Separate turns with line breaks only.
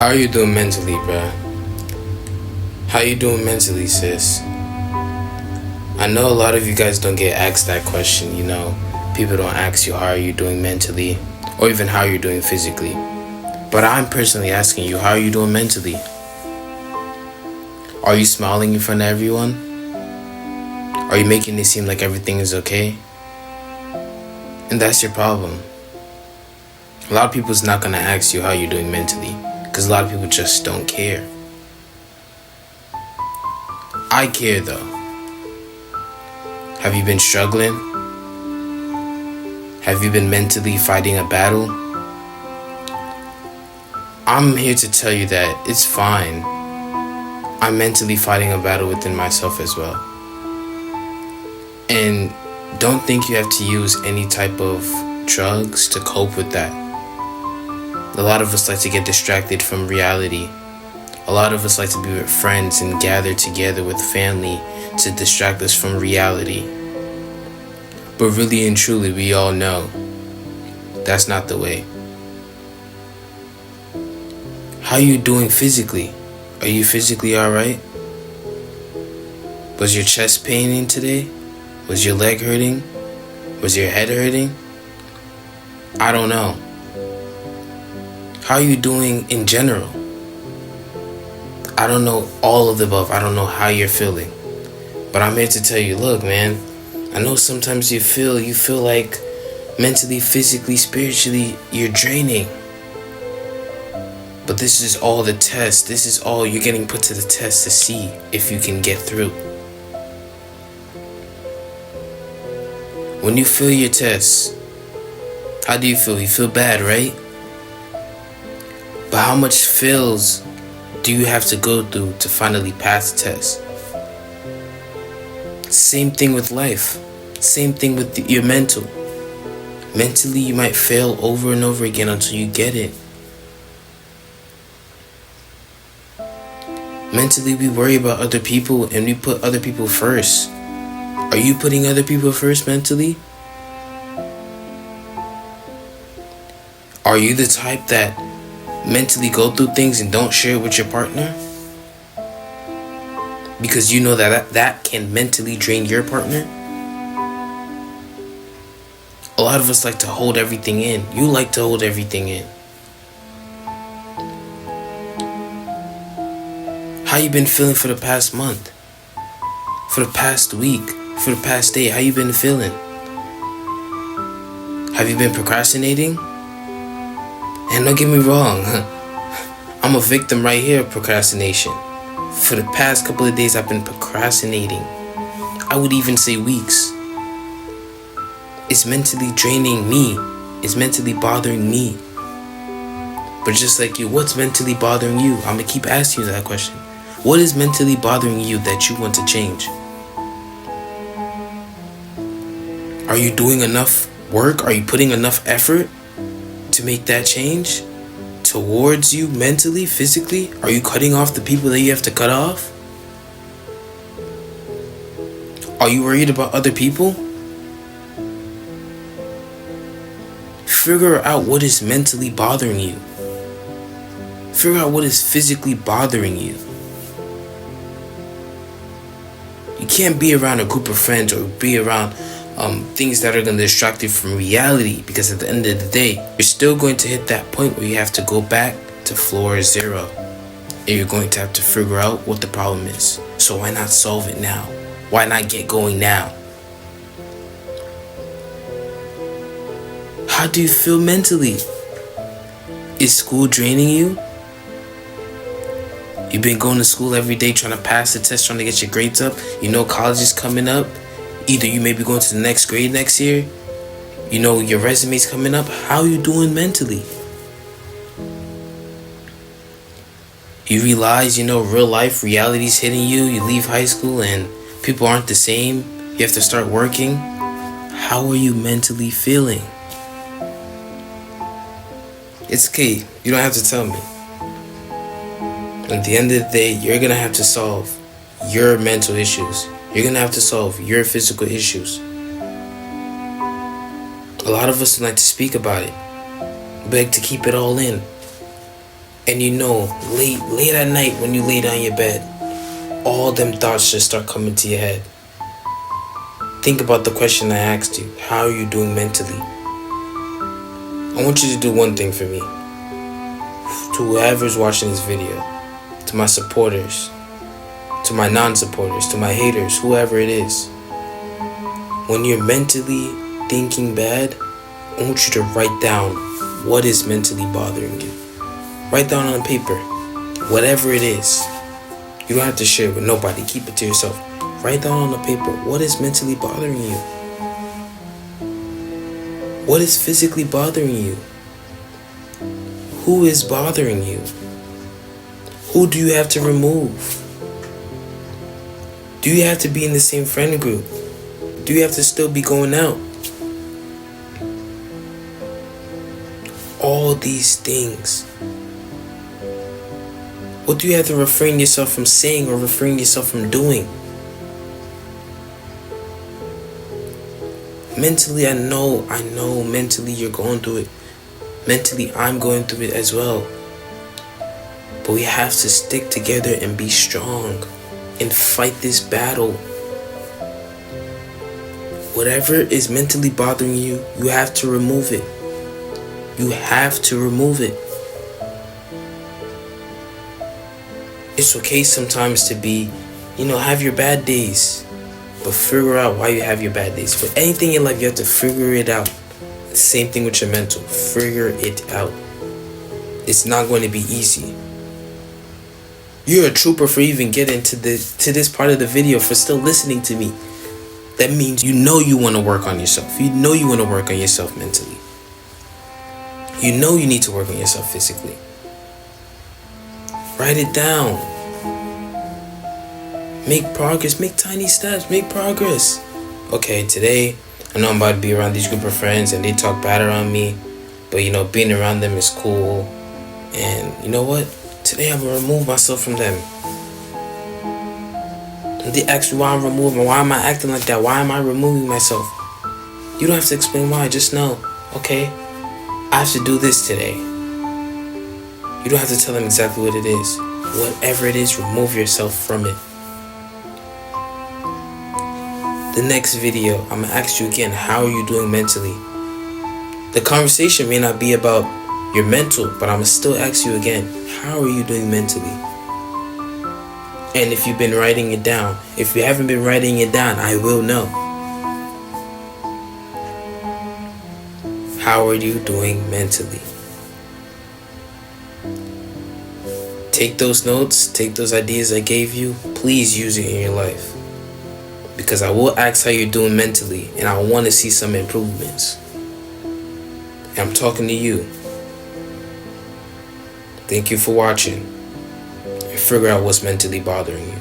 How are you doing mentally, bruh? How you doing mentally, sis? I know a lot of you guys don't get asked that question, People don't ask you how are you doing mentally, or even how you're doing physically. But I'm personally asking you, how are you doing mentally? Are you smiling in front of everyone? Are you making it seem like everything is okay? And that's your problem. A lot of people's not gonna ask you how you're doing mentally, because a lot of people just don't care. I care though. Have you been struggling? Have you been mentally fighting a battle? I'm here to tell you that it's fine. I'm mentally fighting a battle within myself as well. And don't think you have to use any type of drugs to cope with that. A lot of us like to get distracted from reality. A lot of us like to be with friends and gather together with family to distract us from reality. But really and truly, we all know that's not the way. How are you doing physically? Are you physically alright? Was your chest paining today? Was your leg hurting? Was your head hurting? I don't know. How are you doing in general? I don't know all of the above. I don't know how you're feeling. But I'm here to tell you, look, man, I know sometimes you feel like mentally, physically, spiritually, you're draining. But this is all the test. This is all you're getting put to the test to see if you can get through. When you fail your test, how do you feel? You feel bad, right? But how much fails do you have to go through to finally pass the test? Same thing with life. Same thing with your mental. Mentally, you might fail over and over again until you get it. Mentally, we worry about other people and we put other people first. Are you putting other people first mentally? Are you the type that mentally go through things and don't share it with your partner? Because you know that can mentally drain your partner? A lot of us like to hold everything in. You like to hold everything in. How you been feeling for the past month? For the past week? For the past day? How you been feeling? Have you been procrastinating? And don't get me wrong, I'm a victim right here of procrastination. For the past couple of days I've been procrastinating. I would even say weeks. It's mentally draining me. It's mentally bothering me. But just like you, what's mentally bothering you? I'm gonna keep asking you that question. What is mentally bothering you that you want to change? Are you doing enough work? Are you putting enough effort to make that change towards you mentally, physically? Are you cutting off the people that you have to cut off? Are you worried about other people? Figure out what is mentally bothering you. Figure out what is physically bothering you. You can't be around a group of friends or be around things that are going to distract you from reality, because at the end of the day, you're still going to hit that point where you have to go back to floor zero. And you're going to have to figure out what the problem is. So why not solve it now? Why not get going now? How do you feel mentally? Is school draining you? You've been going to school every day trying to pass the test, trying to get your grades up. You know college is coming up. Either you may be going to the next grade next year. You know your resume's coming up. How are you doing mentally? You realize, real life, reality's hitting you. You leave high school and people aren't the same. You have to start working. How are you mentally feeling? It's okay. You don't have to tell me. At the end of the day, you're going to have to solve your mental issues. You're going to have to solve your physical issues. A lot of us like to speak about it. We like to keep it all in. And you know, late at night when you lay down your bed, all them thoughts just start coming to your head. Think about the question I asked you. How are you doing mentally? I want you to do one thing for me. To whoever's watching this video, to my supporters, to my non-supporters, to my haters, whoever it is. When you're mentally thinking bad, I want you to write down what is mentally bothering you. Write down on paper, whatever it is. You don't have to share it with nobody. Keep it to yourself. Write down on the paper what is mentally bothering you. What is physically bothering you? Who is bothering you? Who do you have to remove? Do you have to be in the same friend group? Do you have to still be going out? All these things. What do you have to refrain yourself from saying or refrain yourself from doing? Mentally, I know mentally you're going through it. Mentally, I'm going through it as well. But we have to stick together and be strong and fight this battle. Whatever is mentally bothering you, you have to remove it. You have to remove it. It's okay sometimes to be, have your bad days. But figure out why you have your bad days. For anything in life, you have to figure it out. Same thing with your mental. Figure it out. It's not going to be easy. You're a trooper for even getting to this part of the video, for still listening to me. That means you want to work on yourself. You want to work on yourself mentally. You need to work on yourself physically. Write it down. Make progress. Make tiny steps. Make progress. Okay, today, I know I'm about to be around these group of friends and they talk bad around me. But, being around them is cool. And you know what? Today I'm going to remove myself from them. And they ask me why I'm removing. Why am I acting like that? Why am I removing myself? You don't have to explain why. Just know, okay, I have to do this today. You don't have to tell them exactly what it is. Whatever it is, remove yourself from it. The next video, I'm going to ask you again, how are you doing mentally? The conversation may not be about your mental, but I'm going to still ask you again, how are you doing mentally? And if you've been writing it down, if you haven't been writing it down, I will know. How are you doing mentally? Take those notes, take those ideas I gave you, please use it in your life. Because I will ask how you're doing mentally, and I want to see some improvements. And I'm talking to you. Thank you for watching. And figure out what's mentally bothering you.